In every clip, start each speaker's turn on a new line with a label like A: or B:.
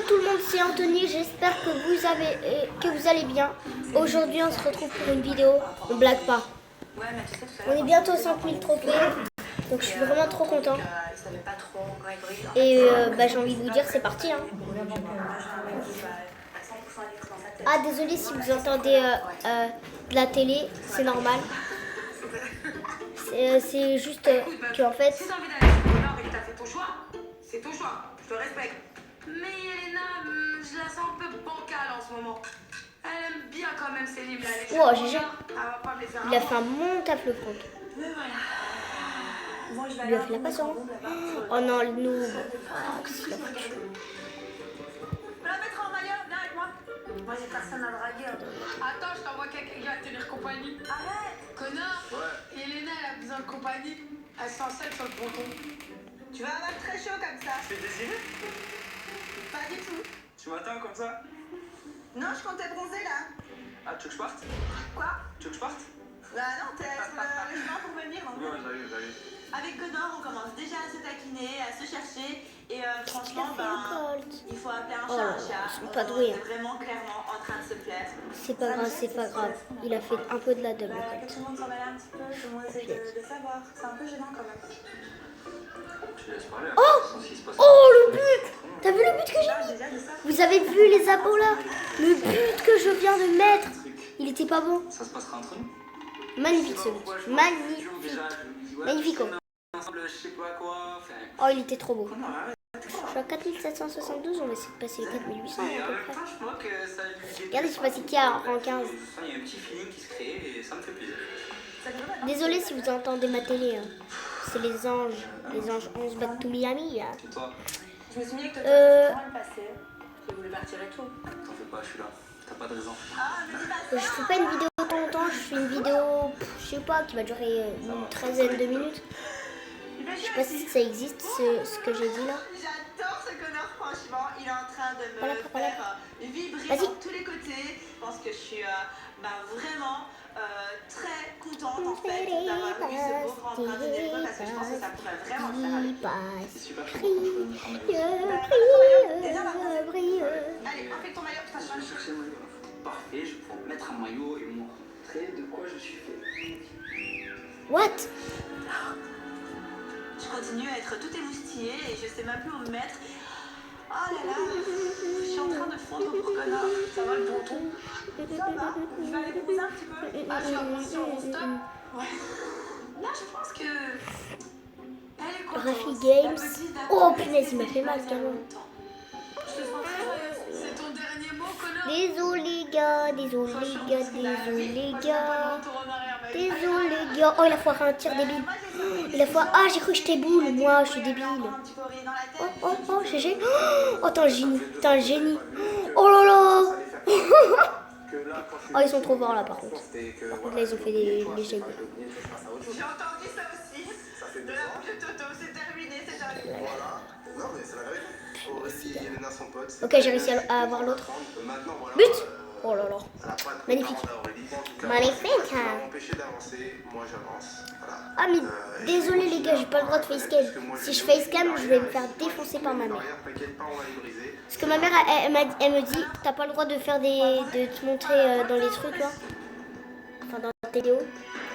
A: tout le monde, c'est Anthony, j'espère que vous allez bien. Aujourd'hui on se retrouve pour une vidéo, on blague pas. On est bientôt 5000 trophées, donc je suis vraiment trop content. Et j'ai envie de vous dire c'est parti. Hein. Ah désolé si vous entendez de la télé, c'est normal. C'est juste qu'en fait...
B: Si t'as envie d'aller chez Connor et que t'as fait ton choix, c'est ton choix, je te respecte. Mais Elena, je la sens un peu bancale en ce moment. Elle aime bien quand même ses livres.
A: Oh, GG. Il a fait un bon taf le front.
B: Mais voilà. Moi, je vais
A: Il a fait la passion. Oh non, nous... Ah,
B: Tu peux la mettre en maillot, viens avec moi. Moi, j'ai personne à draguer. Attends, je t'envoie quelqu'un qui va te tenir compagnie. Arrête. Connor. Ouais. Elena, elle a besoin de compagnie. Elle se sent seule sur le ponton. Tu vas avoir très chaud comme ça.
C: Tu fais désiré?
B: Pas du tout.
C: Tu m'attends comme ça?
B: Non, je comptais bronzer là.
C: Ah, tu veux que je parte?
B: Quoi?
C: Tu veux que je parte?
B: Bah non, t'es sur le chemin pour venir. Donc.
C: Ouais, j'arrive.
B: Avec Connor, on commence déjà à se taquiner, à se chercher. Et franchement, il faut appeler un chat un chat.
A: Ils sont pas doués.
B: On est vraiment clairement en train de se plaire.
A: C'est pas grave, c'est pas grave. Il a fait un peu de la double.
B: Que tout le monde s'en mêle un petit peu, tout le monde essaie de savoir. C'est un peu gênant quand même.
C: Tu laisses parler.
A: Oh le but! T'as vu le but que j'ai mis? Vous avez vu les abos là? Le but que je viens de mettre, il était pas bon.
C: Ça se passera entre nous?
A: Magnifique ce but. Magnifique. Magnifique. Oh, il était trop beau. Je suis à 4772, on va essayer de passer les 4800 à peu près. Regardez, je suis passé qui à rang 15.
C: Il y a un petit feeling qui se crée et ça me fait plaisir.
A: Désolé si vous entendez ma télé. Hein. C'est les anges. Les anges 11 back to Miami. Hein.
C: Et toi?
B: Je me suis mis que toi, le passé. Je voulais partir et tout.
C: T'en fais pas, je suis là. T'as pas de raison.
B: Ah, me dis pas ça.
A: Je fais pas une vidéo tant longtemps, je fais une vidéo, je sais pas, qui va durer une trentaine de minutes. Je sais pas si ça existe, ce que j'ai dit là.
B: J'adore ce Connor, franchement. Il est en train de me
A: Voilà.
B: faire vibrer
A: Vas-y.
B: de tous les côtés. Je pense que je suis vraiment très contente en fait d'avoir eu ce beau grand brin de développement parce que je pense que ça pourrait vraiment le faire avec.
C: C'est super chaud.
B: Allez, enfile ton maillot, putain,
C: Je vais chercher le maillot. Parfait, je vais pouvoir mettre un maillot et montrer de quoi je suis fait.
A: What?
B: Je continue à être tout émoustillée et je sais même plus où me mettre. Oh là là, je suis en train de fondre pour Connor. Ça va le bon ton? Ça va, je vais aller poser un petit peu. Ah, je suis inconscient, on stop. Ouais. Là, je pense que... Elle est contente.
A: Rafi Games. Oh punaise, il m'a fait mal carrément.
B: Je te sens très joyeuse. C'est ton dernier mot, Connor?
A: Désolé gars, désolé gars. Désolé gars. Oh il a foiré un tir débile. Il a foiré... Ah j'ai cru que j'étais boule, moi je suis débile. Oh GG. Oh t'es un génie, t'es un génie. Oh là là. Oh ils sont trop forts là par contre. Par contre là ils ont fait des génies.
B: J'ai entendu ça aussi. De la bouche de Toto, c'est terminé, c'est terminé.
D: Voilà. Non, mais c'est la vérité. Aurélie et Elena sont potes.
A: Ok j'ai réussi à avoir l'autre.
D: Maintenant, voilà.
A: But. Oh là là.
D: Elle a pas de
A: Magnifique.
D: compte à Aurélie. En tout cas,
A: Magnifique.
D: ça va m'empêcher d'avancer. Moi, j'avance. Voilà.
A: Ah mais désolé les gars, j'ai pas le droit de facecam. Si je facecam, je vais me faire défoncer par ma mère.
D: T'inquiète pas, on va les briser.
A: Parce que ma mère, elle me dit, t'as pas le droit de faire de te montrer dans les trucs là. Enfin dans la vidéo.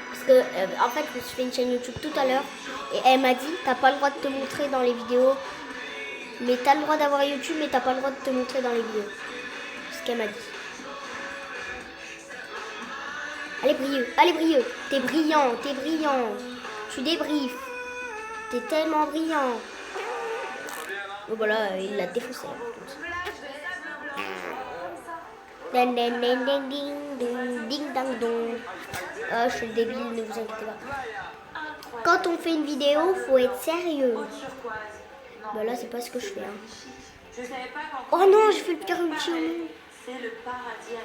A: Parce que en fait, je me suis fait une chaîne YouTube tout à l'heure. Et elle m'a dit, t'as pas le droit de te montrer dans les vidéos. Mais t'as le droit d'avoir YouTube, mais t'as pas le droit de te montrer dans les vidéos. C'est ce qu'elle m'a dit. Allez Brieux, t'es brillant. Tu débriefes. T'es tellement brillant. Donc voilà, il l'a défoncé. Ding ding ding ding ding ding ding dong. Ah, je suis débile, ne vous inquiétez pas. Quand on fait une vidéo, faut être sérieux. Bah là, c'est pas ce que je fais. Hein. Oh non, je fais le pire ulti au monde.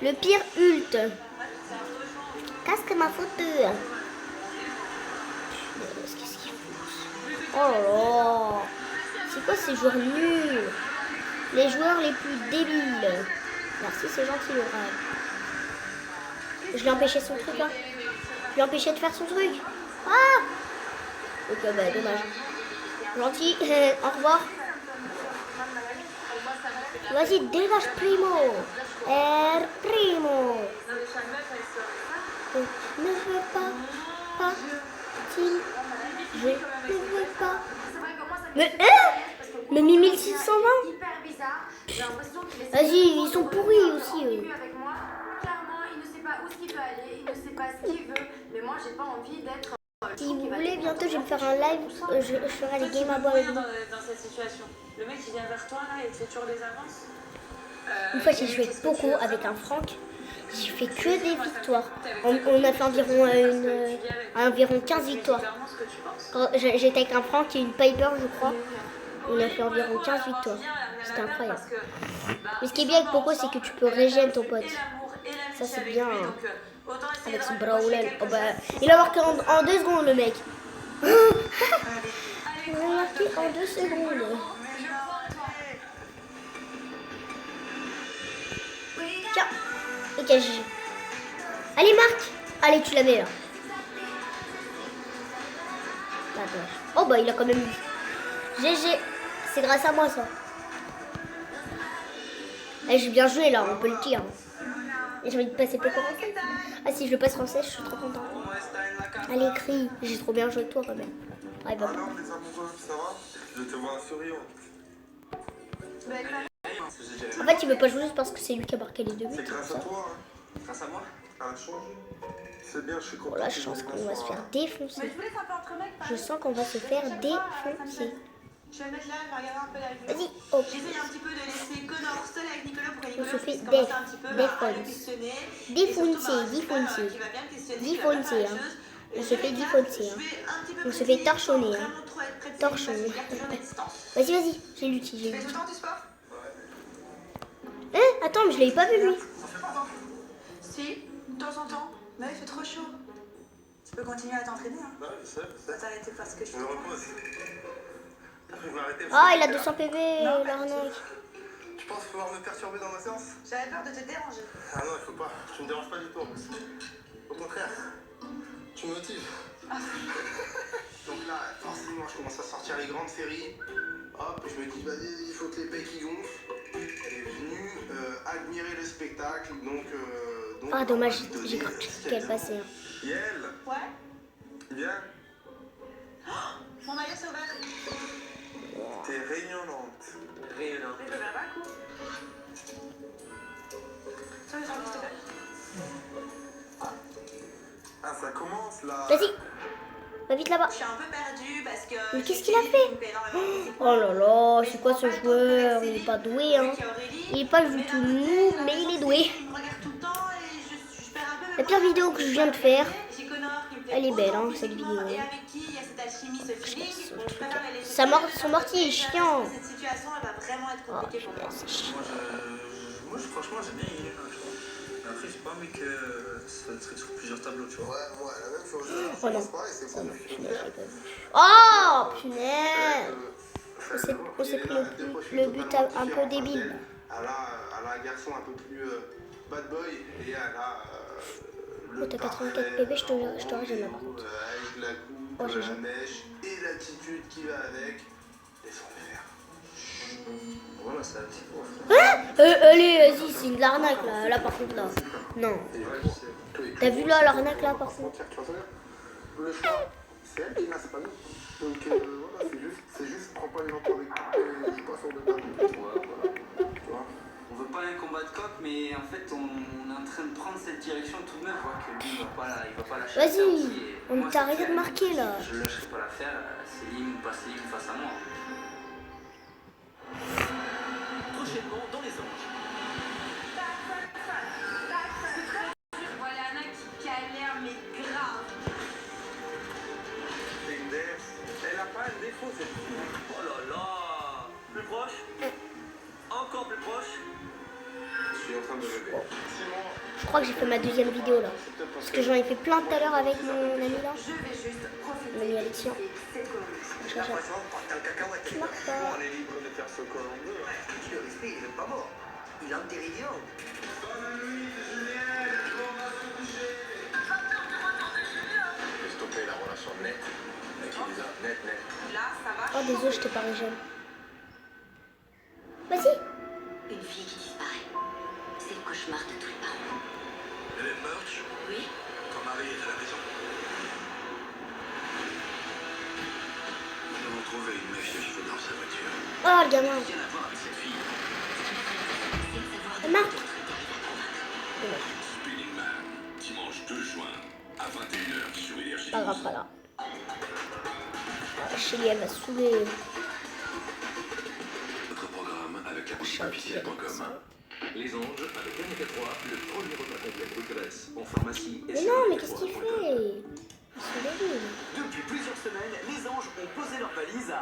A: Le pire ult. Casque ma photo. Qu'est-ce qu'il fout? Oh là là. C'est quoi ces joueurs nuls? Les joueurs les plus débiles. Merci, c'est gentil le grave. Je l'ai empêché son truc là. Je l'ai empêché de faire son truc. Ah. Ok, bah dommage. Gentil. Au revoir. Vas-y, dégage Primo. Primo.
B: Non, mais sa meuf, elle sort ça.
A: Je ne veux pas partir. Je ne veux pas.
E: C'est vrai que moi, ça me
A: Mais
E: fait parce que
A: le 1620.
E: hyper bizarre. J'ai l'impression qu'il essaie
A: Vas-y,
E: de
A: ils sont
E: me
A: pourris
E: faire
A: aussi,
E: un
A: eux.
E: début avec moi. Clairement, il ne sait pas où il veut aller, il ne sait pas ce qu'il veut. Mais moi, j'ai pas envie d'être.
A: Si vous voulez, bientôt je vais me faire un live. Je ferai les game à avec vous.
B: Dans cette situation. Le mec, il vient vers toi, là, et te fait toujours des avances.
A: Une fois, j'ai joué beaucoup avec un Franck. J'ai fait que des victoires. On a fait environ 15 victoires. Quand j'étais avec un Franck et une Piper, je crois. On a fait environ 15 victoires. C'était incroyable. Mais ce qui est bien avec Poco, c'est que tu peux régénérer ton pote. Ça, c'est bien. Hein. Avec ce Brawler. Oh, bah, il a marqué en 2 secondes, le mec. Il a marqué en 2 secondes. Tiens. Ok, GG. Allez, Marc. Allez, tu la mets là. Attends. Oh, bah, il a quand même eu. GG. C'est grâce à moi, ça. Eh, j'ai bien joué, là. On peut le dire. Et j'ai envie de passer Poco français. Ah, si je le passe français, je suis trop content. Allez, crie. J'ai trop bien joué avec toi, quand même. Ah, il va pas.
D: Alors, les amoureux, ça va? Je te vois souriant.
A: En fait, il veut pas jouer juste parce que c'est lui qui a marqué les 2 buts.
D: C'est grâce à
A: Ça.
D: toi, hein.
C: Grâce à moi.
D: Ça a changé. C'est bien, je suis content.
A: Oh, la chance qu'on va se faire défoncer.
B: Mais je voulais un peu entre mecs.
A: Je sens qu'on va se faire défoncer.
B: Je vais me mettre là, je vais regarder un peu la vidéo.
A: Vas-y, hop.
B: J'essaye un petit peu de laisser Connor seul avec Nicolas pour que
A: On
B: Nicolas
A: se fait
B: puisse commencer un petit peu à le
A: défoncer.
B: questionner.
A: Défoncer,
B: Défoncer.
A: défoncer, hein. On se fait défoncer, hein. On se fait torchonner, hein. Torchonner. Vas-y, vas-y, j'ai l'outil, j'ai
B: Mais
A: l'outil.
B: tout le temps du sport?
A: Hein? Attends, mais je l'avais pas vu, lui.
B: Si, de temps en temps. Mais il fait trop chaud. Tu peux continuer à t'entraîner, hein.
D: Ouais, je sais, je
B: Faut
D: sais.
B: t'arrêter parce que je
D: Je me repose. Je vais arrêter.
A: Ah, il a 200 PV, l'arnaque.
D: Tu penses pouvoir me perturber dans ma séance?
B: J'avais peur de te déranger.
D: Ah non, il faut pas. Tu me déranges pas du tout. Au contraire, tu me motives. Donc là, forcément, je commence à sortir les grandes séries. Hop, je me dis, vas-y, il faut que les pecs y gonflent. Elle est venue admirer le spectacle. Donc
A: Ah, dommage,
D: on va lui
A: j'ai
D: donner
A: cru
D: ce
A: qu'elle passait. Hein.
D: Yel,
B: Ouais.
D: viens.
B: Mon maillot sauvage.
D: T'es rayonnante.
C: Rayonnant.
B: Mais je vais pas un coup. Sur les jambes, s'il te plaît.
D: Ah, ça commence là.
A: Vas-y, va vite là-bas.
B: Je suis un peu perdue parce que.
A: Mais qu'est-ce qu'il a fait? Oh là là, c'est quoi ce joueur? Il est pas doué, hein. Il est pas du tout nul, mais il est doué.
B: Il me regarde tout le temps et je perds un peu.
A: La pire vidéo que je viens de faire,
B: J'ai Connor qui me fait
A: elle est belle, hein,
B: autant
A: cette
B: plaisir.
A: vidéo.
B: Et avec qui il y a cette alchimie, ce feeling. Bon, je préfère la laisser.
A: son mortier est chiant.
B: Cette situation, elle va vraiment être
A: Oh,
B: compliquée pour moi.
A: putain, c'est chiant.
C: Moi, franchement, j'ai bien aimé, hein, tu vois. Mais après, j'ai pas envie que ça serait sur plusieurs tableaux, tu vois.
D: Ouais, moi, la même chose.
A: Oh non.
D: C'est pareil, c'est
A: Oh non,
D: cool.
A: punaise, j'ai pas vu. Oh, punaise. On s'est pris le but un peu débile.
D: Elle a un garçon un peu plus bad boy et elle a
A: Oh, t'as 84 PV, je te régène là par contre.
D: avec la coupe,
A: Oh,
D: la
A: GG.
D: mèche et l'attitude qui va avec. Laissons-les faire.
C: Voilà, c'est un petit peu.
A: Allez, vas-y, c'est de l'arnaque là. Là par contre, là. Non. T'as vu là l'arnaque là par contre?
D: Le choix, c'est elle qui n'a, c'est pas nous. Donc voilà, c'est juste, prends pas les gens pour des coups et dis pas sur de table.
C: Voilà.
D: Tu vois?
C: On veut pas un combat de coq, mais en fait, on est en train de prendre cette direction tout de même, quoi. Que lui, il va pas lâcher l'affaire
A: Vas-y,
C: aussi. Et
A: on
C: moi,
A: t'a
C: cette
A: rien
C: affaire,
A: marqué là.
C: Je lâcherai pas l'affaire, Céline ou pas Céline face à moi.
F: Prochainement dans les anges.
B: Voilà Anna qui galère, mais grave.
D: C'est une déesse. Elle a pas un défaut, c'est
F: Oh là là. Plus proche. Encore plus proche.
D: Je suis en train de rêver. Simon,
A: Je crois que j'ai fait ma deuxième vidéo là. Parce que j'en ai fait plein tout à l'heure avec mon ami là.
B: Je vais juste profiter
A: Mon ami Alexia.
B: de cette colonie.
A: Je cherche un- Tu marques pas.
D: on est libre de faire ce que l'on veut.
F: Le respect, il est pas mort. Il est entéridion.
D: J'ai stoppé la relation nette avec Elisa. Net.
B: Là, ça va.
A: Oh désolé, je t'ai pas régène. Vas-y.
G: Une fille qui disparaît. C'est le cauchemar de tous les parents.
H: Hélène Murch,
G: Oui?
H: ton mari est à la maison. Nous avons trouvé une mèche de cheveux dans sa voiture.
A: Oh, le gamin.
H: Rien à voir avec cette fille.
G: C'est de savoir de
A: Marc.
G: quel truc arrive à convaincre.
H: Spinning Man, dimanche 2 juin, à 21h sur Énergie.
A: Pas grave, pas grave. Chélie, elle va saouler.
H: Notre programme avec la boutique officielle.com.
F: Les anges avec Omega 3, le premier repas complet de graisse en pharmacie et
A: Mais
F: sur
A: non, mais
F: omega
A: qu'est-ce qu'il
F: 3.com.
A: fait? Ils sont débiles.
F: Depuis plusieurs semaines, les anges ont posé leur valise à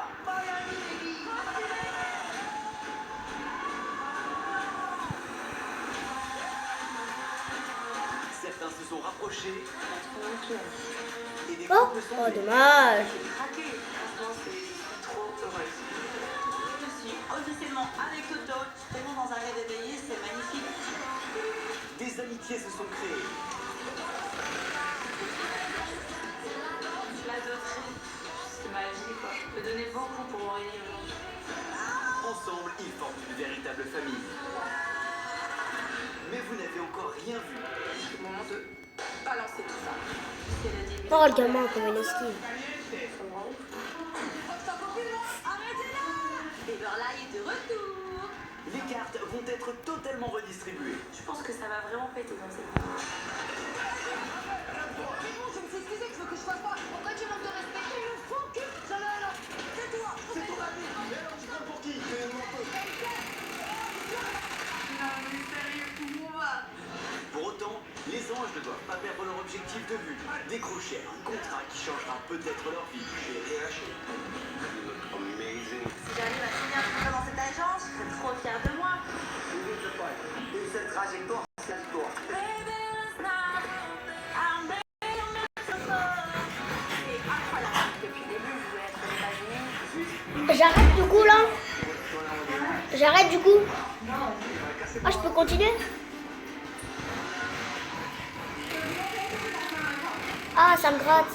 F: certains se sont rapprochés et des
A: Oh,
F: couples sont
A: oh
F: nés.
A: dommage.
B: J'ai craqué. Franchement, c'est trop heureuse. Je suis officiellement avec Toto. Tellement dans un rêve éveillé, c'est magnifique.
F: Des amitiés se sont créées.
B: Je l'adorerai. C'est ma vie, quoi. Je peux donner beaucoup pour Aurélie aujourd'hui.
F: Ensemble, ils forment une véritable famille. Mais vous n'avez encore rien vu.
B: C'est le moment de balancer tout ça. C'est la début.
A: Oh, le gamin, comme il esquive.
B: Et Berlaï est de retour.
F: Les cartes vont être totalement redistribuées.
B: Je pense que ça va vraiment péter dans cette vidéo.
E: Je me suis excusée, tu veux que je fasse quoi? Pourquoi tu manques de respect? Tu me fous cul! Tais-toi!
D: C'est ton avis. Mais alors, tu prends pour qui? Fais-nous un peu.
B: Non, mais sérieux, où on va?
F: Pour autant, les anges ne doivent pas perdre leur objectif de vue. Décrocher un contrat qui changera peut-être leur vie.
B: Si j'arrive à finir un contrat dans cette agence, je serais trop fière de moi.
C: Et cette trajectoire, c'est la victoire.
B: C'est incroyable. Depuis le début, je voulais être aux États-Unis.
A: J'arrête du coup là. J'arrête du coup. Ah, je peux continuer? Ah, ça me gratte.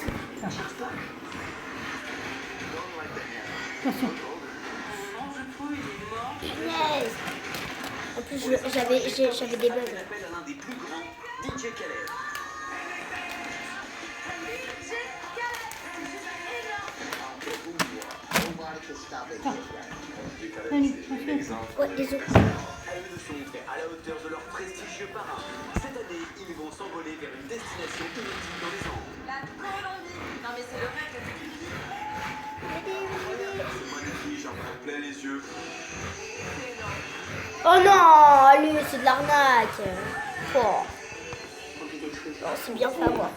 A: Punaise. En plus, j'avais des bugs.
F: Elle appelle à l'un des plus grands, DJ Khaled.
A: Ouais, désolé.
F: À eux de se montrer à la hauteur de leur prestigieux parrain. Cette année, ils vont s'envoler vers une destination inutile dans les Andes.
B: La Colombie. Non, mais c'est le rêve.
H: C'est magnifique, j'en prends plein les yeux.
A: Oh non, lui, c'est de l'arnaque. Oh. Oh, c'est bien fait à voir.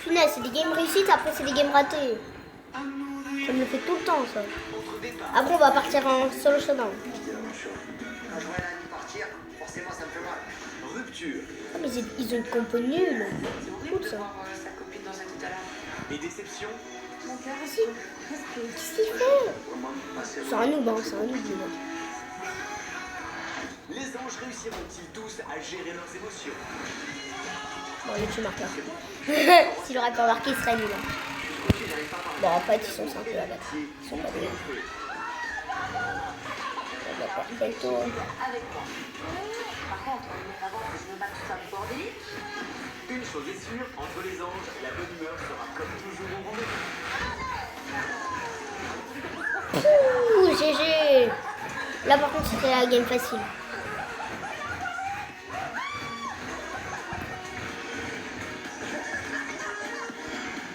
A: Punaise, c'est des games réussites, après c'est des games ratés. Ça me le fait tout le temps, ça. Après, on va partir en solo showdown.
C: Quand je vois un ami partir, forcément ça me fait mal.
F: Rupture
A: Ah, mais ils ont une compo nulle.
B: C'est
A: Cool,
B: horrible de
A: ça.
B: voir sa copine dans un tout à l'heure.
F: et déception.
B: Mon cœur est
A: Si. Qu'est-ce qu'il fait? C'est un noob, hein, c'est un noob. lui, là.
F: Les anges réussiront-ils tous à gérer leurs émotions?
A: Bon, allez, tu marques là. S'il aurait pas marqué, il serait nul. Hein. Bon, en fait, ils sont simples à battre. Ils sont pas bien. On va pas faire le tour.
B: avec moi. Par contre, on est avant que je me batte tout ça pour bordélique.
F: Une chose est sûre, entre les anges, la bonne humeur sera comme toujours au rendez-vous.
A: Ouh, GG. Là, par contre, c'était la game facile.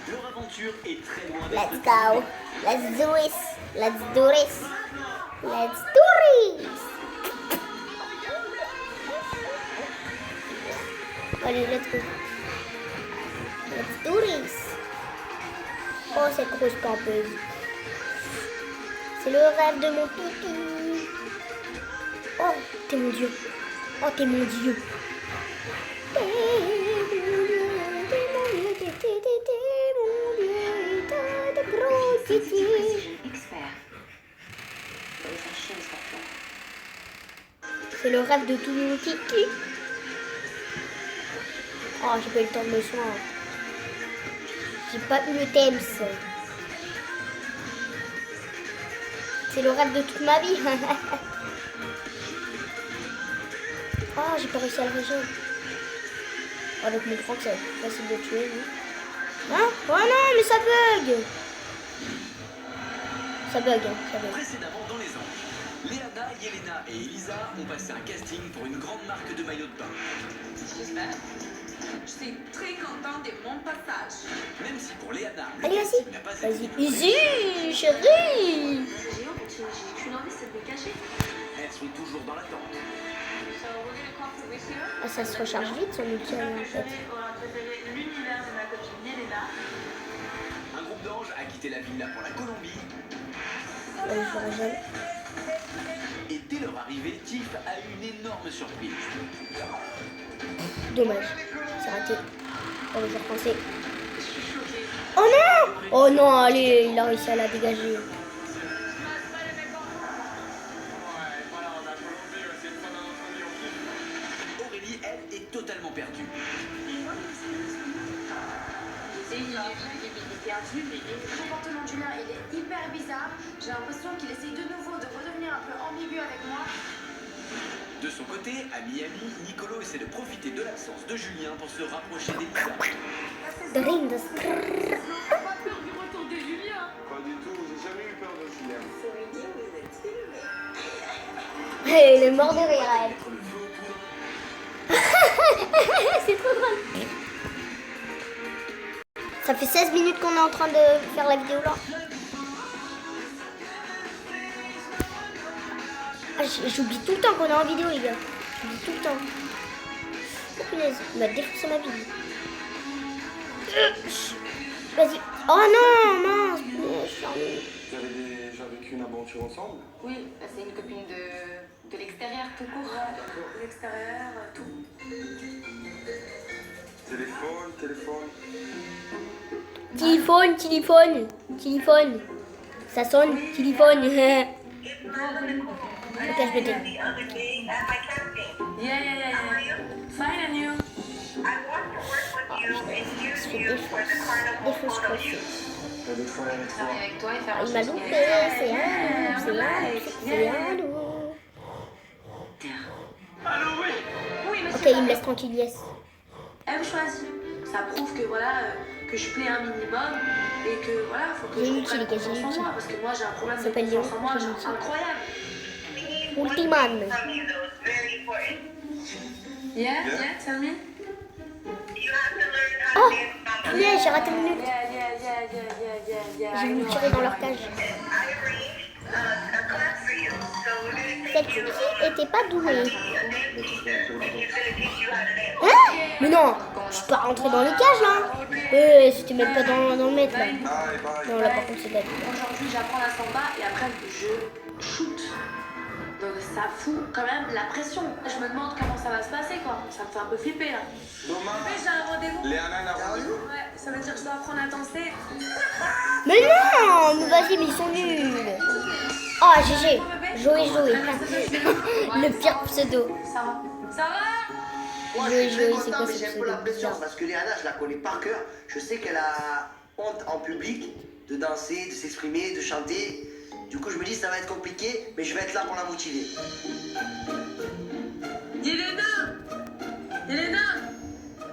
F: Leur aventure est très loin
A: Let's
F: d'être
A: go. Let's do this. Let's do this. Let's do this. Allez, let's go. Let's do this. Oh, cette grosse pampeuse. C'est le rêve de mon toutou. Oh, t'es mon dieu. Oh, t'es mon dieu. T'es mon dieu, t'es mon dieu, t'es mon dieu, t'as de gros titis.
G: Expert. Vous allez faire chier les scorpions.
A: C'est le rêve de tout mon kiki. Oh, j'ai pas eu le temps de me soigner. J'ai pas eu le thème. C'est le rêve de toute ma vie. pas réussi à le rejoindre. Avec mon franc, c'est facile de tuer, lui. Hein? Oh non, mais ça bug! Ça bug, hein, ça bug.
F: Précédemment dans les anges, Léana, Yelena et Elisa ont passé un casting pour une grande marque de maillot de bain.
E: J'espère. Je suis très contente de mon passage.
F: Même si pour Léana, le
A: Allez,
F: casting
A: vas-y.
F: n'a pas
A: Vas-y.
F: été
A: Easy, chérie!
E: J'ai qu'une envie, c'est de me cacher.
F: elles sont toujours dans l'attente.
A: Ah, ça se recharge vite, son outil, en fait.
B: On a préféré l'univers de ma copine Yelena.
F: Un groupe d'anges a quitté la villa pour la Colombie.
A: Je le rejoins.
F: Et dès leur arrivée, Tiff a eu une énorme surprise.
A: Dommage. C'est raté. On va y repenser. Oh non! Oh non, allez, il a réussi à la dégager.
F: Aurélie, elle, est totalement perdue.
E: Il est perdu, mais le comportement du lien, il est hyper bizarre. J'ai l'impression qu'il essaye de nouveau de redevenir un peu ambigu avec moi.
F: De son côté, à Miami, Nicolo essaie de profiter de l'absence de Julien pour se rapprocher d'Elisa.
A: Drinks.
E: Pas peur du retour de Julien.
D: Pas du tout, j'ai jamais eu peur de Julien.
A: Hey, il est mort de rire, elle. C'est trop drôle. Ça fait 16 minutes qu'on est en train de faire la vidéo là. Ah, j'oublie tout le temps qu'on est en vidéo, les gars. J'oublie tout le temps. Oh punaise, il m'a défoncé ma vie. Vas-y. Oh non, mince. Je suis en nulle.
D: Vous avez déjà vécu une aventure ensemble?
E: Oui, c'est une copine de l'extérieur tout court. De l'extérieur, tout.
D: Téléphone.
A: Téléphone. Ça sonne, téléphone. Ok, je vais dire.
E: Yeah. Fine and you?
A: Il se fait défonce quoi.
D: Il y a des fois avec toi.
E: Avec toi et faire
A: Il m'a loupé, c'est un loup.
B: Oui,
A: Ok,
B: monsieur.
A: il me laisse tranquille, yes.
E: Elle me choisit. Ça prouve que voilà, que je plais un minimum et que voilà, faut que
A: J'ai
E: je
A: une
E: prenne
A: utile,
E: confiance
A: j'ai une
E: en moi
A: utile.
E: parce que moi j'ai un problème
A: Ça
E: de
A: s'appelle
E: confiance en
A: Léon,
E: moi,
A: j'ai
E: genre
A: une utile.
E: incroyable.
A: Ultiman.
E: Yeah, tell me.
A: Oh, punaise, j'ai raté une minute.
E: Yeah.
A: J'ai voulu tirer dans leur cage. Cette fille était pas douée. Hein? Mais non, je suis pas rentrée dans les cages là. C'était même pas dans le mètre là. Non, là par contre c'est bête.
E: Aujourd'hui, j'apprends la samba et après je shoot. Donc ça fout quand même la pression. Je me demande comment ça va se passer quoi. Ça me fait un peu flipper là.
D: Dommage.
E: J'ai un rendez-vous.
D: Léana n'a rendez-vous.
E: Ouais, ça veut dire que je dois apprendre à danser.
A: Mais non, mais vas-y, mais ils sont nuls. Oh, GG. Joey. Le pire pseudo.
E: Ça va? Ça va?
I: Moi,
A: Joey,
I: je suis très
A: c'est
I: content,
A: quoi
I: mais
A: ce
I: j'ai un peu
A: pseudo
I: la pression
A: bizarre?
I: parce que Léana, je la connais par cœur. Je sais qu'elle a honte en public de danser, de s'exprimer, de chanter. Du coup, je me dis ça va être compliqué, mais je vais être là pour la motiver.
E: Yelena,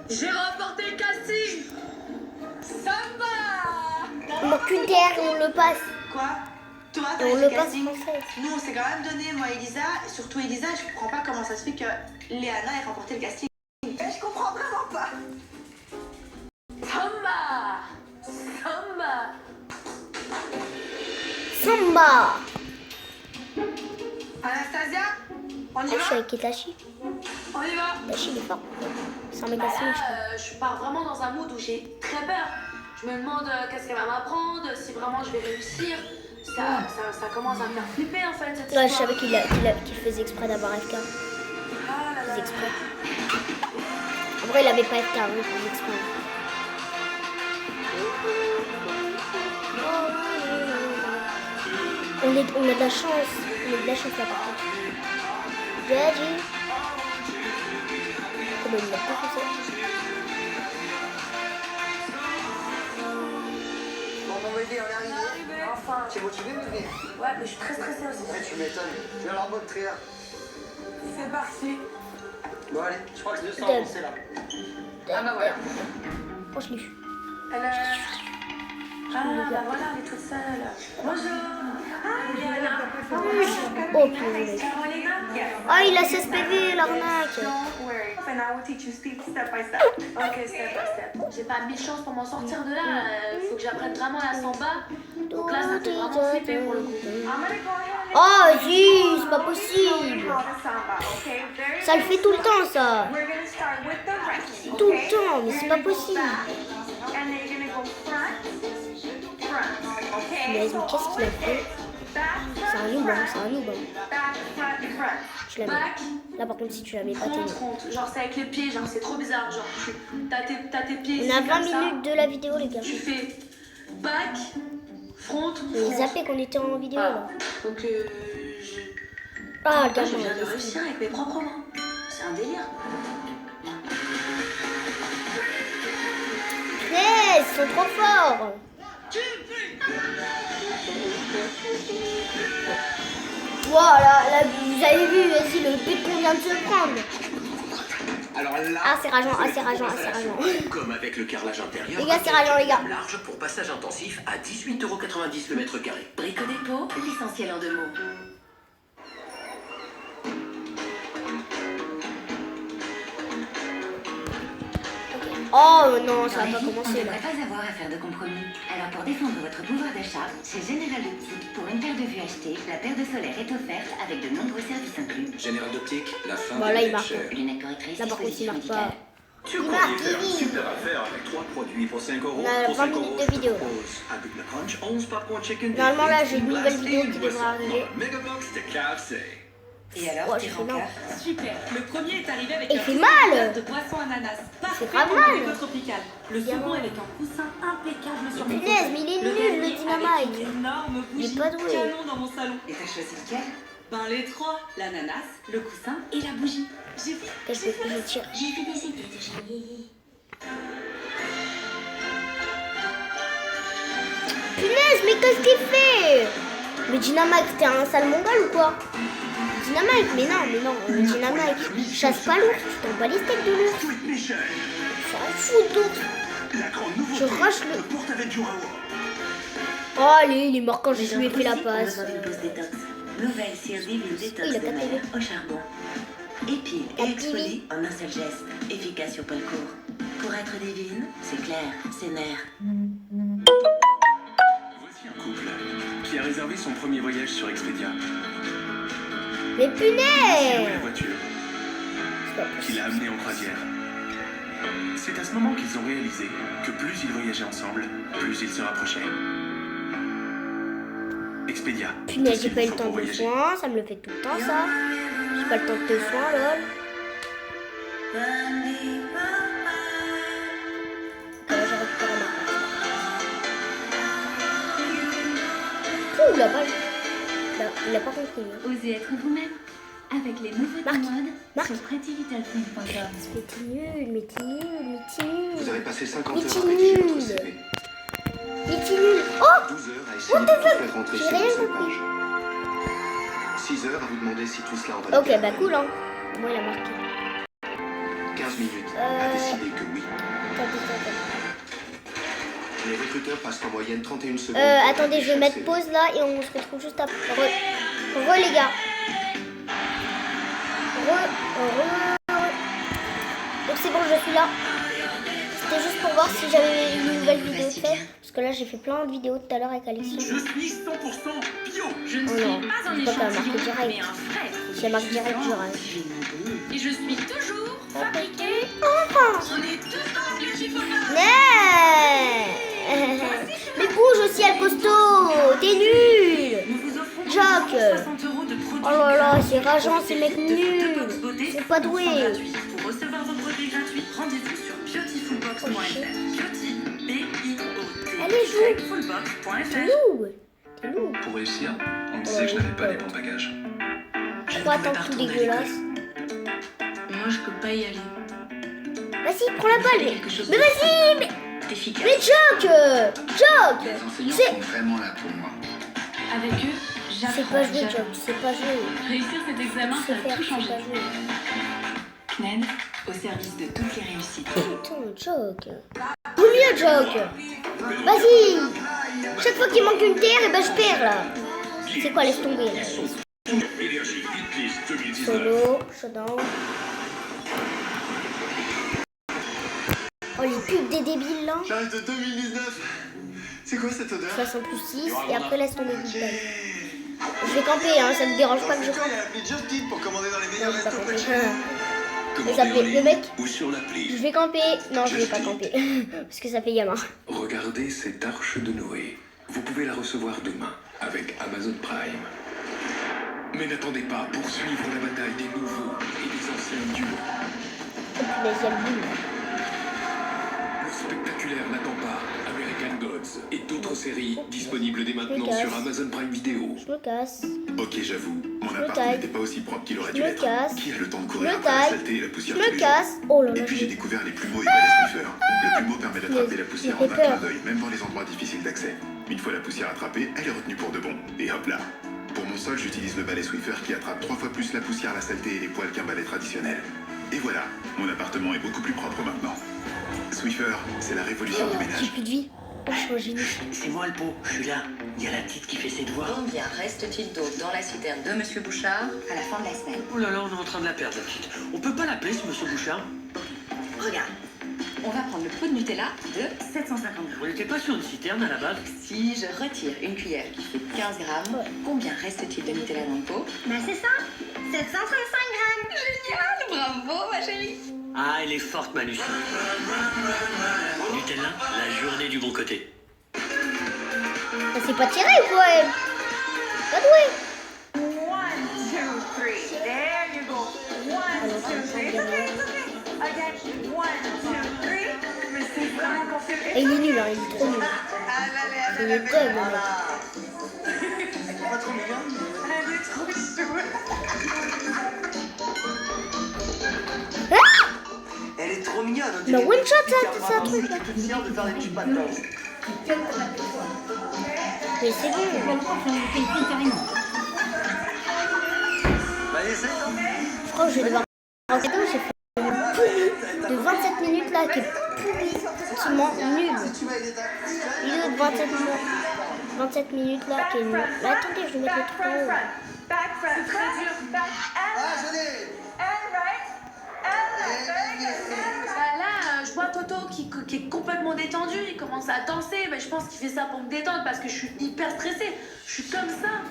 E: j'ai remporté le casting. Samba.
A: On manque qu'une terre et on le passe.
B: Quoi? Toi,
A: Et
B: t'as
A: on
B: fait
A: le
B: le
A: passe
B: casting.
A: français.
B: Nous, on s'est quand même donné, moi et Elisa, et surtout Elisa, je comprends pas comment ça se fait que Léana ait remporté le casting. Je comprends vraiment pas.
E: Samba.
A: Samba.
B: Anastasia, on y
A: Je suis
B: va?
A: avec Itachi.
E: On y va.
A: Itachi il est fort. C'est un méga
E: Là,
A: switch.
E: je pars vraiment dans un mood où j'ai très peur. Je me demande qu'est-ce qu'elle va m'apprendre, si vraiment je vais réussir. Ça commence à me faire flipper en fait cette
A: Ouais, je
E: histoire.
A: savais qu'il faisait exprès d'avoir FK. Il
E: Ah là là.
A: faisait exprès. En vrai, il avait pas FK, hein, il faisait exprès. On a de la chance. On a de la chance là par contre. Daddy. Comment il l'a pas fait ça?
I: Bon, mon bébé, on est arrivé.
E: Enfin.
I: T'es motivé, bébé?
E: Ouais, mais je suis très stressée aussi.
I: Ouais, tu m'étonnes. Je vais leur montrer.
E: C'est parti.
I: Bon, allez, je crois que c'est 200, c'est là.
E: Ah bah voilà.
A: Oh, je l'ai vu.
E: Elle Ah bah voilà, elle est toute seule. Bonjour. Ah, Diana.
A: Oh, punaise. Ah, il a 16 PV, l'arnaque.
B: And I will teach you step by step.
E: Ok, step by step. J'ai pas 1000 chances pour m'en sortir de là. Faut que j'apprenne vraiment la samba. Donc là, ça fait vraiment flipper pour le coup.
B: I'm gonna go ahead and
A: Oh, si, c'est pas possible.
B: call the samba, okay? Very
A: Ça le fait tout le temps, ça.
B: We're gonna start with the right,
A: Tout
B: okay?
A: le temps, mais c'est pas possible.
B: And then you're gonna go front, okay?
A: Mais qu'est-ce qu'il a fait?
B: Back,
A: C'est un noob, hein, c'est un noob. Hein.
B: back, front.
A: Je la mets.
E: Back,
A: Là, par contre, si tu la mets pas, t'es
E: front,
A: nul.
E: front. Genre, c'est avec les pieds, genre, c'est trop bizarre. Genre, t'as tes pieds
A: On
E: ici
A: a 20
E: comme ça.
A: minutes de la vidéo, les gars.
E: Tu fais back, front,
A: J'ai
E: front.
A: zappé qu'on était en vidéo, là.
E: Donc,
A: Ah,
E: je
A: regarde,
E: viens de réussir avec mes propres mains. C'est un délire.
A: ils sont trop forts. Voilà, là, vous avez vu, vas-y, le but qu'on vient de se prendre.
F: Alors là,
A: Ah, c'est rageant, ah, c'est
F: faut
A: rageant, ah,
F: mettre
A: c'est
F: la
A: rageant.
F: pression. Comme avec le carrelage intérieur.
A: Les gars, c'est rageant, les gars.
F: Large pour passage intensif à 18,90 € le mètre carré.
G: Brico Dépôt, l'essentiel en 2 mots.
A: Oh non, ça
G: Dans
A: va
G: la
A: pas
G: vie, on
A: commencer,
G: ne
A: là.
G: devrait pas avoir à faire de compromis. Alors pour défendre votre pouvoir d'achat, chez Général Optique, pour une paire de vues achetée, la paire de solaire est offerte avec de nombreux services inclus.
F: Général d'optique, la fin
A: Bon, là, il marque.
G: Lunettes correctrices,
A: Là, par contre, il
G: dispositif
A: marque
G: médical.
A: pas.
F: Tu
A: Il
F: croyais
A: marque,
F: faire
A: il
F: une
A: dit.
F: super affaire avec 3 produits pour 5 €.
A: On a
F: Pour
A: 20
F: 5
A: minutes
F: €,
A: de vidéo.
F: je propose un Big Crunch, 11 popcorn chicken.
A: Normalement, là, j'ai une
F: glace
A: nouvelle vidéo
F: et une
A: qui devrait
F: boisson.
A: arriver.
F: Megabox de KFC.
G: Et alors,
A: Ouais,
G: tes
A: je fais non.
G: rencarts?
J: Super. Le premier est arrivé avec
A: Et il
J: un
A: fait
J: petit
A: mal.
J: verre de boisson ananas. Parfait
A: grave
J: pour
A: mal.
J: le déco tropical. Le second avec un coussin impeccable sur mon
A: Punaise,
J: fauteuil.
A: mais il est
J: Le
A: nul,
J: dernier
A: le
J: avec
A: dynamite.
J: une énorme
A: Il est
J: bougie
A: pas doué.
J: canon dans mon salon.
G: Et t'as choisi lequel?
J: Ben les trois, l'ananas, le coussin et la bougie. J'ai fait.
A: Je tire.
G: J'ai fait des idées de chérie.
A: Punaise, mais qu'est-ce qu'il fait? Le Dynamite, t'es un sale mongol ou quoi? Dynamite, mais non, le Dynamite, chasse pas l'ours, tu t'en bats les steaks de l'ours.
F: Sweet Mission,
A: Ça fout d'ours.
F: la grande nouveauté
A: Je rush le...
F: de Portaventura World.
A: Oh, allez, il est mort quand je lui ai fait la passe.
G: Une pause détox. Nouvelle Sirdi Ville Détox
A: Il a
G: de
A: pas
G: mer
A: télé.
G: au charbon. Épile et
A: Tapis.
G: exfolie en un seul geste. Efficace sur pas le court. Pour être divine, c'est clair, c'est nerf.
F: Voici un couple qui a réservé son premier voyage sur Expedia.
A: Mais
F: C'est loué la
A: punaise!
F: voiture
A: C'est pas
F: qui
A: possible.
F: l'a amené en croisière. C'est à ce moment qu'ils ont réalisé que plus ils voyageaient ensemble, plus ils se rapprochaient. Expedia.
A: Punaise, j'ai
F: tout ce
A: pas eu
F: qu'il
A: le
F: faut
A: temps
F: pour
A: de
F: voyager.
A: soin, ça me le fait tout le temps, ça. J'ai pas le temps de te soin, lol. Ok, là, j'ai récupéré ma passe. Ouh, la balle. Là, il a pas compris. Hein.
K: Osez être vous-même avec les nouveautés
A: Marc,
K: mode
A: Marc.
K: sur prettylittlething.com.
A: Mais t'es nul, mais t'es nul, mais t'es
D: Vous
A: nul.
D: avez passé 50
A: Mais
D: heures
A: t'es
D: à rédiger votre
A: nul.
D: CV.
A: Mais t'es nul. Oh!
D: 12 heures à essayer de tout faire rentrer
A: J'ai
D: sur
A: rien
D: une seule
A: compris.
D: page. 6 heures à vous demander si tout cela en valait
A: Ok,
D: la
A: bah
D: peine.
A: cool, hein. Moi, il a marqué.
D: 15 minutes à décider que oui.
A: Attends.
D: Les recruteurs passent en moyenne 31 secondes.
A: Attendez, je vais mettre pause là et on se retrouve juste après. Re les gars. Donc c'est bon, je suis là. C'était juste pour voir si j'avais une nouvelle vidéo faite. Parce que là, j'ai fait plein de vidéos tout à l'heure avec Alexis.
F: Je suis 100% bio.
K: Je ne
A: Oh
K: suis
A: non,
K: pas un
A: c'est pas qu'un
K: échantillon,
A: marque direct.
K: mais un vrai
A: Si elle marque direct,
K: produit
A: j'aurais.
K: vivant. Et je suis toujours fabriquée
A: Enfin.
K: On est tous dans le Beautiful
A: Ouais. Mais bouge aussi, El Costo. T'es nul.
J: Nous vous offrons
A: Jock.
J: 60 € de produits
A: Oh là là,
J: gratuits.
A: c'est rageant, ces mecs
J: Profitez de
A: nuls.
J: deux box beauté
A: C'est pas
J: 100%
A: doué.
J: gratuits. Pour recevoir vos produits gratuits, rendez-vous sur beautifulbox.fr. Beauty, B-I-O-T.
A: Allez, joue.
J: Fullbox.fr.
A: T'es loup. T'es loup.
F: Pour réussir, on disait que je n'avais pas les bons bagages.
G: Je ne
A: Trois
G: pouvais
A: temps
G: pas
A: tout
G: retourner à
A: dégueulasse.
G: l'école. Moi, je peux pas y aller.
A: Vas-y, prends la
G: Il
A: balle.
G: fallait quelque chose
A: Mais
G: de
A: vas-y, mais
G: efficace.
A: Jock.
H: Les enseignants
A: C'est-
H: sont vraiment là pour moi.
K: Avec eux,
A: C'est
K: j'apprends.
A: pas joué,
K: j'apprends.
A: Jock. C'est pas joué.
K: Réussir cet examen,
A: C'est
K: ça a
A: faire,
K: tout
A: c'est
K: changé.
A: pas joué.
G: CNED, au service de toutes les réussites.
A: Putain, Joke. Vaut mieux, Joke. Vas-y. Chaque fois qu'il manque une terre, et ben je perds là. C'est quoi, laisse tomber.
H: Énergie Hitlist 2019.
A: Solo, showdown. Oh, les pubs des débiles là.
D: J'arrive de 2019. C'est quoi cette odeur?
A: 60 plus 6 et après laisse tomber Big Bang. Je vais camper, hein, ça me dérange pas que je campe.
D: Il a appelé Just Eat pour commander dans les
A: Non,
D: meilleurs
A: je vais pas
D: restos
A: camper.
D: pas chers.
A: Et ça fait le mec.
H: Ou sur l'appli.
A: Je vais camper. Non, je vais pas camper. Parce que ça fait gamin.
H: Regardez cette arche de Noé. Vous pouvez la recevoir demain avec Amazon Prime. Mais n'attendez pas pour suivre la bataille des nouveaux et des anciens duos.
A: Et puis les j'aime boum.
H: Le spectaculaire n'attend pas. American Gods et d'autres séries disponibles dès maintenant
A: casse.
H: sur Amazon Prime Video.
A: Je me casse.
D: Ok, j'avoue, mon
A: me
D: appart
A: taille.
D: n'était pas aussi propre qu'il aurait
A: Je
D: dû
A: me
D: l'être.
A: casse.
D: Qui a le temps de
A: Je
D: courir
A: me
D: après la
A: taille.
D: saleté et la
A: Je
D: poussière
A: me
D: tous les
A: casse.
D: jours?
A: Oh là
D: Et
A: là.
D: puis j'ai découvert les plumeaux et balais Swiffer. Le plumeau permet d'attraper la poussière en
A: j'ai
D: un
A: peur.
D: clin d'œil, même dans les endroits difficiles d'accès. Une fois la poussière attrapée, elle est retenue pour de bon. Et hop là. Pour mon sol, j'utilise le balai Swiffer qui attrape 3 fois plus la poussière, la saleté et les poils qu'un balai traditionnel. Et voilà, mon appartement est beaucoup plus propre maintenant. Swiffer, c'est la révolution du
A: J'ai
D: ménage.
A: plus de vie. Oh, je suis un génie.
L: C'est moi le pot, je suis là. Il y a la petite qui fait ses devoirs.
G: Combien reste-t-il d'eau dans la citerne de Monsieur Bouchard à la fin de la semaine?
L: Oh là là, on est en train de la perdre, la petite. On peut pas l'appeler, ce monsieur Bouchard?
G: Regarde, on va prendre le pot de Nutella de 750 grammes.
L: On n'était pas sur une citerne à la base.
G: Si je retire une cuillère qui fait 15 grammes, combien reste-t-il de Nutella dans le pot?
M: Ben c'est ça, 735 grammes.
G: Génial, bravo ma chérie.
L: Ah, elle est forte, ma Lucie. Nutella, la journée du bon côté.
A: Ça s'est pas tiré ou quoi elle? Pas doué.
B: 1, 2, 3. There you go. 1, 2, 3. It's okay, it's okay. Again. 1, 2, 3. Mais c'est vraiment qu'on fait.
A: Et il est nul, hein, il est trop nul. C'est le dog, le mec.
I: Pas trop mignon.
B: Elle est trop chouette.
I: Elle est trop mignonne. on
A: Mais
I: dirait
A: one shot,
I: une
A: ça,
I: petite
A: truc, là.
I: qui est toute fière de faire des petits patins.
A: Mais c'est bon.
I: Vas-y, essaye.
A: Je crois que je vais devoir. En fait, j'ai fait une pourrie de 27 minutes là qui est pourriment nulle. Vidéo de 27 minutes là qui est nulle. Mais attendez, je vais mettre le truc en haut.
B: Back front. C'est très dur. Back and
I: Ah, je l'ai.
B: and right. And left. Very good.
E: Bah là, je vois Toto qui est complètement détendu, il commence à danser, mais je pense qu'il fait ça pour me détendre parce que je suis hyper stressée. Je suis comme ça.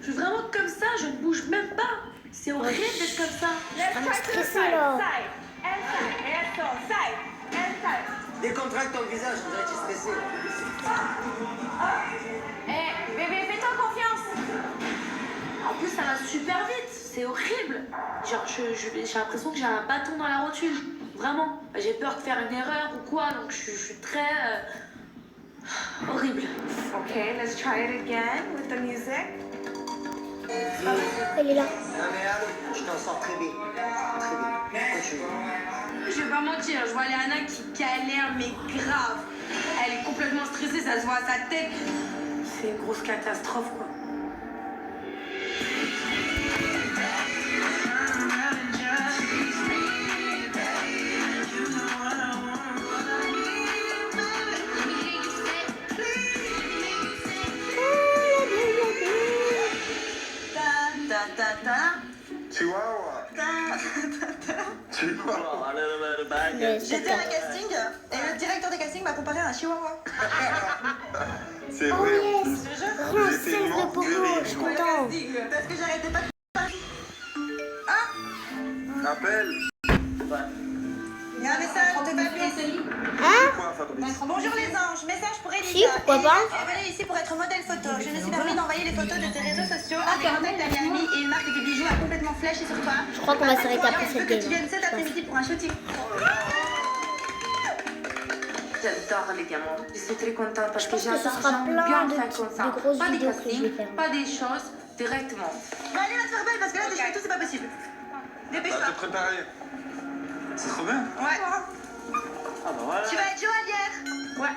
E: Je suis vraiment comme ça, je ne bouge même pas. C'est horrible d'être comme ça.
B: Let's
A: I'm
B: try to the
A: stressée,
B: side.
A: là.
B: Side. And side. And so. Side. And side.
I: Décontracte ton visage, on dirait que tu es stressé.
E: Eh, bébé, fais-toi confiance. En plus, ça va super vite. C'est horrible. Genre, j'ai l'impression que j'ai un bâton dans la rotule. Vraiment. J'ai peur de faire une erreur ou quoi, donc je suis très... horrible.
B: Okay, let's try it again with the music.
A: Elle est là.
I: Non mais allô, je t'en sors très bien. Très bien. Continue.
K: Je vais pas mentir, je vois Léana qui galère, mais grave. Elle est complètement stressée, ça se voit à sa tête.
E: C'est une grosse catastrophe, quoi.
D: Chihuahua. Chihuahua.
A: Mais
M: J'étais à un casting et le directeur des castings m'a comparé à un chihuahua.
D: C'est
A: oh
D: vrai en
A: yes.
D: plus.
A: Rends
D: J'étais
A: 16 de
D: mort de
A: pogo,
D: rire.
A: je suis content.
M: Parce que j'arrêtais pas de...
D: Appelle.
M: Il y a un message de Fabrice.
A: Hein?
D: Quoi, Fabrice?
M: Bonjour les anges, message pour Elisa.
A: Si, pourquoi pas?
M: Je suis venue ici pour être modèle photo. Je me suis permis d'envoyer les photos de tes réseaux sociaux à tes contacts à Miami et une marque de bijoux a complètement flashé sur toi.
A: Je crois qu'on va s'arrêter après
M: Je
A: cette
M: veux que
A: game.
M: tu viennes cet
A: Je pense.
M: après-midi pour un shooting.
E: J'adore les diamants. Je suis très contente parce
A: Je
E: que
A: pense que ce
E: j'adore
A: sera
E: j'aime
A: plein
E: bien
A: de
E: faire comme ça.
A: grosses
E: Pas des
A: vidéos que je vais
E: castings,
A: faire.
E: pas des choses, directement.
M: Bah allez, va te faire belle parce que là, tes cheveux et tout, c'est pas possible. Dépêche-toi.
D: Bah, te préparer. C'est trop bien.
M: Ouais.
D: Ah bah voilà.
M: Tu vas être joaillière.
K: Ouais.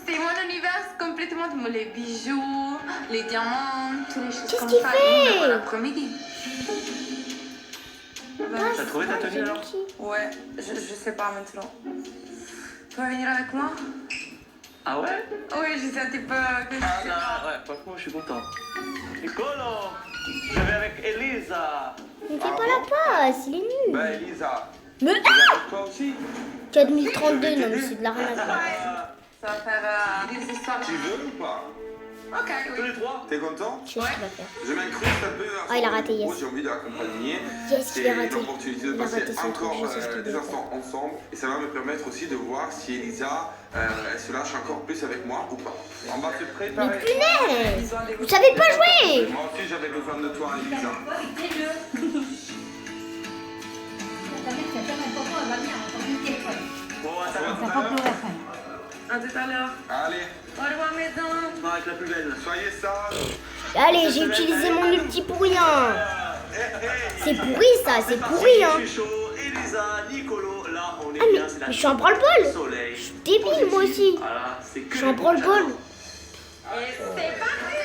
K: C'est mon univers complètement, les bijoux, les diamants, toutes les choses
A: Qu'est-ce
K: comme
A: qu'il
K: ça.
A: fait?
K: Pour l'après-midi.
L: T'as trouvé ta tenue alors?
K: Ouais, je sais pas maintenant. Tu vas venir avec moi?
L: Ah ouais?
K: Oui, je sais un petit peu que je sais pas.
L: Ouais, franchement, je suis content. Nicolo! Je vais avec Elisa!
A: Ne fais pas la passe, il est nul.
N: Bah Elisa,
A: Mais
N: toi aussi?
A: 4032, non mais c'est de la rien à faire.
K: Ça va faire des histoires.
N: Tu veux ou pas?
K: Ok, oui.
L: Tous les trois?
N: T'es content?
A: Je sais ce qu'il va faire.
N: Je m'incruste un peu.
A: Ah, il a raté, yes.
N: Moi j'ai envie d'accompagner.
A: Yes, il a
N: C'est
A: raté.
N: l'opportunité de
A: Il a
N: passer
A: raté son truc,
N: encore
A: je sais ce qu'il
N: des
A: doit
N: instants ensemble. Et ça va me permettre aussi de voir si Elisa elle se lâche encore plus avec moi ou pas. On va se
A: Mais
N: préparer.
A: punaise! Vous savez pas jouer!
N: Moi aussi j'avais besoin de toi Elisa.
L: Bon, ça va tout à l'heure.
K: À tout à l'heure.
N: Allez,
K: Au revoir, maison.
L: Non, avec la plus belle.
N: soyez sages.
A: Allez, j'ai utilisé mon ulti pour rien. C'est pourri ça, c'est pourri hein.
L: Je suis chaud, Elisa, Nicolo, là on est
A: Ah
L: bien, c'est la
A: mais je suis en branle-ball.
L: soleil.
A: Je suis débile moi aussi.
L: Voilà, c'est que
A: Je suis en branle-ball.
K: Et c'est parti.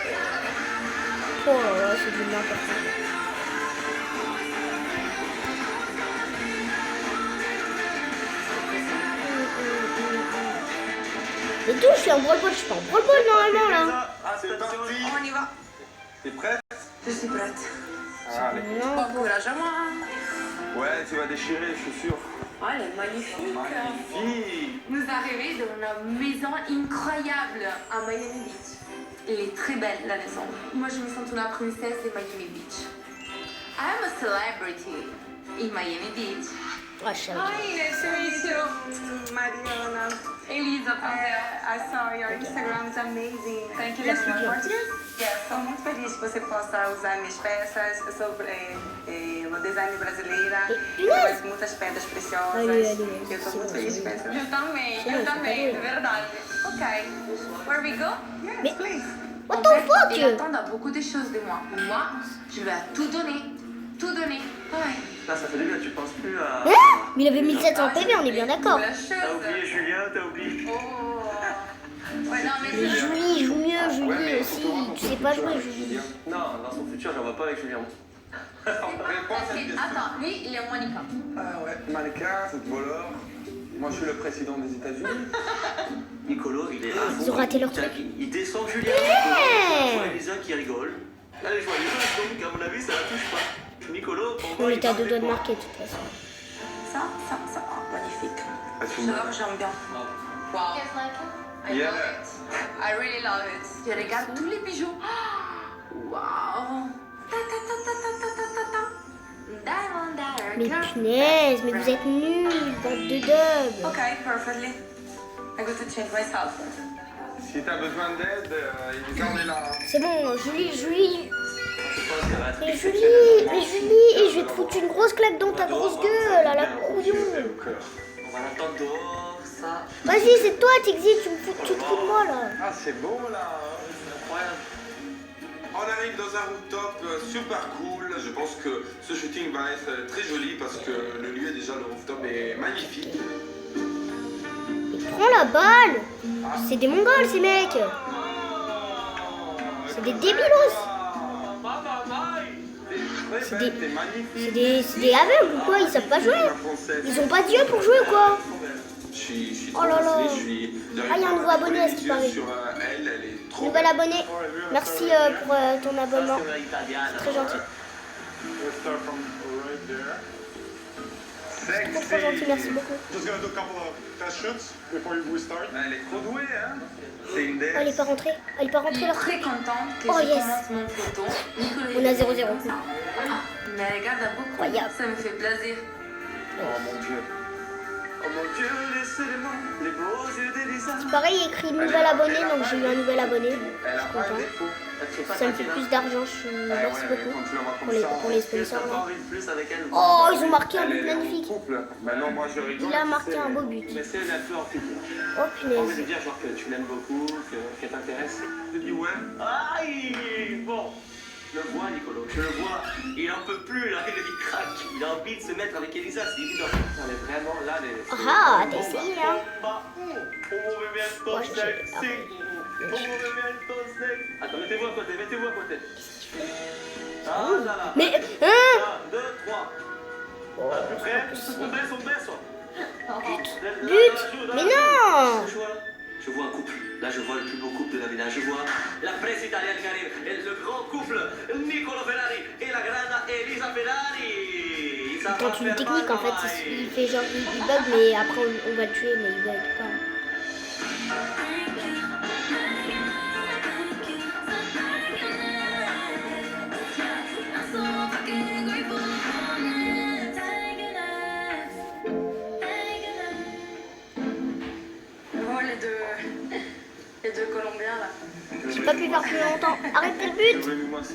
A: Oh là là, c'est du n'importe quoi. Et tout, je suis en branle-ball, je suis pas en branle-ball normalement là.
N: C'est parti.
K: On y va.
N: T'es prête?
K: Je suis prête.
N: Allez.
K: Bon courage à moi.
N: Ouais, tu vas déchirer, je suis sûr.
E: Oh, elle est magnifique.
N: Magnifique.
E: Nous arrivons dans une maison incroyable à Miami Beach. Elle est très belle, la maison. Moi, je me sens la princesse de Miami Beach. I am a celebrity in Miami Beach.
A: Ah, je savais.
K: Hi, nice to meet you. Mariana.
E: Elisa,
K: I saw your Instagram, it's amazing. Thank you.
A: Yes,
K: Yes,
A: we do.
K: português? Yes, estou muito feliz que você possa usar minhas peças. Eu sou no design brasileira. Eu faço muitas pedras preciosas.
A: Allez,
K: Eu estou muito feliz com isso. Eu também, de verdade. Ok. Where we go?
A: Mais what
E: En
A: the
E: fait,
A: fuck?
E: elle attend beaucoup de choses de moi. Moi, je lui ai tout donné. Tout donné. Ouais.
L: Là, ça fait du bien, tu penses plus à...
A: Hein? Mais il avait 1700 PV, on est bien d'accord.
E: La chose.
L: T'as oublié Julien, t'as oublié...
E: Oh. Ouais, non, mais
A: Mais Julie joue mieux, Julie aussi. Tu sais pas jouer, Julie.
L: Non, dans son futur, j'en vois pas avec Julien.
E: Attends, lui, il est Monica.
N: Ah ouais, mannequin, footballeur. Moi je suis le président des États-Unis.
L: Nicolo, il est à fond.
A: Ils ont raté leur truc.
L: Il descend Julien.
A: Yeah.
L: Nicolo, Elisa qui rigole. Elle est joyeuse, donc à mon avis, ça la touche pas. Nicolo, pour moi,
A: On
L: il
A: était à
L: parle
A: deux doigts de
L: quoi.
A: marquer de toute façon.
K: Ça, oh, magnifique.
N: Ah, tu
K: J'adore, j'aime bien. Wow.
E: You guys like it?
K: I
N: Yeah.
K: love it. I really love it.
E: Je regarde tous les bijoux. Waouh. Ta ta ta ta ta ta ta ta ta. Diamond Dagger.
A: Mais punaise, mais vous êtes nuls, bande de dubs.
K: Okay, perfectly. I got to change myself.
N: Si t'as besoin d'aide, Elisa on est là.
A: C'est bon, Julie, Julie.
L: Je pense qu'elle va être
A: Mais
L: exceptionnelle.
A: Julie, et je vais te foutre une grosse claque dans ta grosse gueule, à la couillon.
L: On va l'attendre dehors, ça.
A: Vas-y, c'est toi, Tixi, tu te fous de moi là.
N: Ah c'est bon là.
L: C'est incroyable.
N: On arrive dans un rooftop super cool. Je pense que ce shooting va être très joli parce que le lieu déjà, le rooftop est magnifique.
A: Mais prends la balle. C'est des mongols ces mecs. C'est des débilos. C'est des-
N: T'es magnifique.
A: C'est des aveugles ou quoi? Ils savent pas jouer. Ils ont pas d'yeux pour jouer ou quoi?
N: Je suis
A: Oh là
N: trop
A: là.
N: fasciné, je suis-
A: Ah, il y a un nouveau abonné à ce qui paraît.
N: Sur elle est trop
A: Nouvel abonné. Merci pour ton abonnement.
L: Passione italiana.
A: Très gentil. Trop gentil, merci beaucoup.
D: Just gonna do a couple of test shoots before we start.
N: Elle est trop douée, hein. C'est une
A: Oh, elle est
N: déesse.
A: pas rentrée. Elle est pas
E: Je
A: rentrée
E: suis
A: leur
E: très contente que
A: Oh,
E: je
A: yes.
E: commence mon photo. Nicolas,
A: On a 0-0.
E: Ah, mais regarde beaucoup.
A: Incroyable.
E: Ça me fait plaisir.
L: Oh mon Dieu. Oh mon Dieu, laissez-moi les beaux yeux d'Elisa.
A: Pareil, il y a écrit nouvel abonné, donc j'ai eu un nouvel abonné.
N: Elle a
A: Je suis
N: pas un
A: contente.
N: défaut.
A: Ça me fait plus d'argent, merci beaucoup pour les sponsors.
L: T'as pas envie de plus avec elle.
A: Oh, ils ont marqué un
N: Elle
A: but
N: est dans le
A: magnifique.
N: couple. Maintenant, moi, je rigole.
A: Il a marqué un beau but.
L: Mais c'est la plus en futur.
A: Oh
L: J'ai envie de
A: punaise.
L: dire genre que tu l'aimes beaucoup, qu'elle t'intéresse.
N: Je dis ouais.
L: Aïe. Bon. Je le vois, Nicolo, je le vois. Il en peut plus, là, il craque. Il a envie de se mettre avec Elisa, c'est évident. On est vraiment là, les...
A: Ah, t'as essayé, hein.
L: Como movimento
A: Ouais, j'ai-
L: sexy. Como movimento sexy. Attends, mettez-vous à côté, mettez-vous à côté. Ah là là.
A: Mais, hein?
L: 1, 2, 3.
A: But. Mais non.
L: Je vois un couple. Là, je vois le plus beau couple de la villa. Je vois la presse italienne qui arrive. Et le grand couple, Niccolo Ferrari et la grande Elisa Ferrari. Ça
A: Il tente
L: va
A: une
L: faire
A: technique
L: mal,
A: en fait,
L: ouais.
A: il fait genre il bug mais après on va le tuer mais il bug pas.
K: Oh, les deux Colombiens là.
A: J'ai pas pu faire plus longtemps. Arrêtez le but.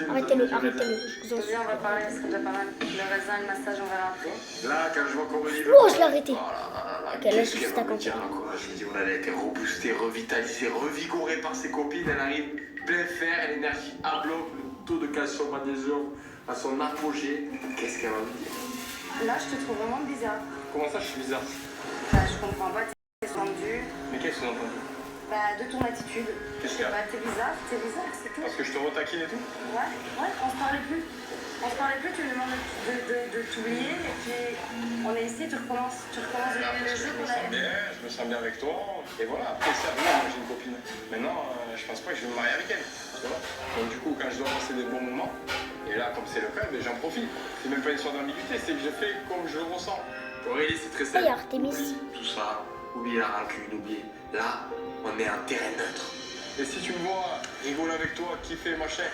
A: Arrêtez-le, arrêtez-le. Je vous en
K: Viens, on va parler, ce serait déjà pas mal. Le raisin et le massage, on verra après.
N: Là, quand je vois qu'on me dit.
A: Oh, je l'ai arrêté.
N: Ok,
A: là, je suis juste à côté.
N: Je me dis, on a été reboostée, revitalisée, revigorée par ses copines. Elle arrive plein fer, l'énergie à bloc, le taux de calcium, magnésium à son apogée. Qu'est-ce qu'elle va me dire?
K: Là, je te trouve vraiment bizarre.
N: Comment ça, je suis bizarre?
K: Bah, je comprends pas, t'es tendu.
N: Mais qu'est-ce que tu entends?
K: Bah, de ton attitude. Je sais pas, t'es bizarre, c'est tout.
N: Parce que je te retaquine et tout?
K: Ouais, on se parlait plus. On se parlait plus, tu me demandes de t'oublier, et puis on est ici, tu recommences le jeu qu'on a.
N: Je me sens bien avec toi, et voilà. Après ça, moi j'ai une copine. Maintenant, je pense pas que je vais me marier avec elle. Tu vois. Donc du coup, quand je dois passer des bons moments, et là, comme c'est le cas, j'en profite. C'est même pas une sorte d'ambiguïté, c'est que je fais comme je le ressens. Aurélie, c'est très simple.
A: Oh, il y a Artemis.
N: Oublie tout ça, oublie la rancune, oublie. Là, on est un terrain neutre. Et si tu me vois rigoler avec toi, kiffer, machin,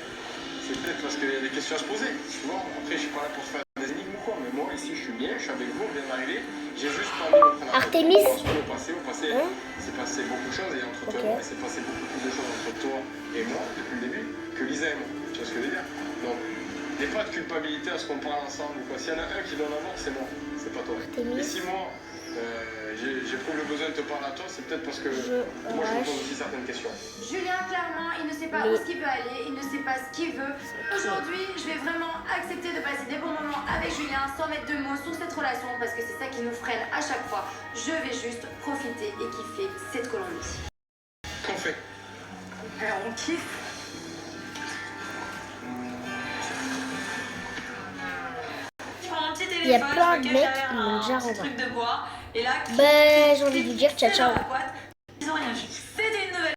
N: c'est peut-être parce qu'il y a des questions à se poser. Tu vois, après, je suis pas là pour faire des énigmes ou quoi, mais moi, ici, je suis bien, je suis avec vous, on vient d'arriver. J'ai juste pas envie de prendre
A: Artemis.
N: Au passé, c'est passé beaucoup de choses, et entre toi et moi, il s'est passé beaucoup plus de choses entre toi et moi, depuis le début, que Lisa et moi. Tu vois ce que je veux dire? Donc, n'aie pas de culpabilité à ce qu'on parle ensemble ou quoi. S'il y en a un qui doit en avoir, c'est moi, c'est pas toi. Et si moi, j'éprouve le besoin de te parler à toi, c'est peut-être parce que moi, je me pose aussi certaines questions.
E: Julien, clairement, il ne sait pas où ce qu'il veut aller, il ne sait pas ce qu'il veut. Aujourd'hui, je vais vraiment accepter de passer des bons moments avec Julien sans mettre de mots sur cette relation parce que c'est ça qui nous freine à chaque fois. Je vais juste profiter et kiffer cette Colombie.
N: Qu'on fait?
K: On kiffe.
A: Il y a plein de mecs qui m'ont déjà renvoyé.
B: Et là,
A: Ben, j'ai envie de lui dire ciao ciao.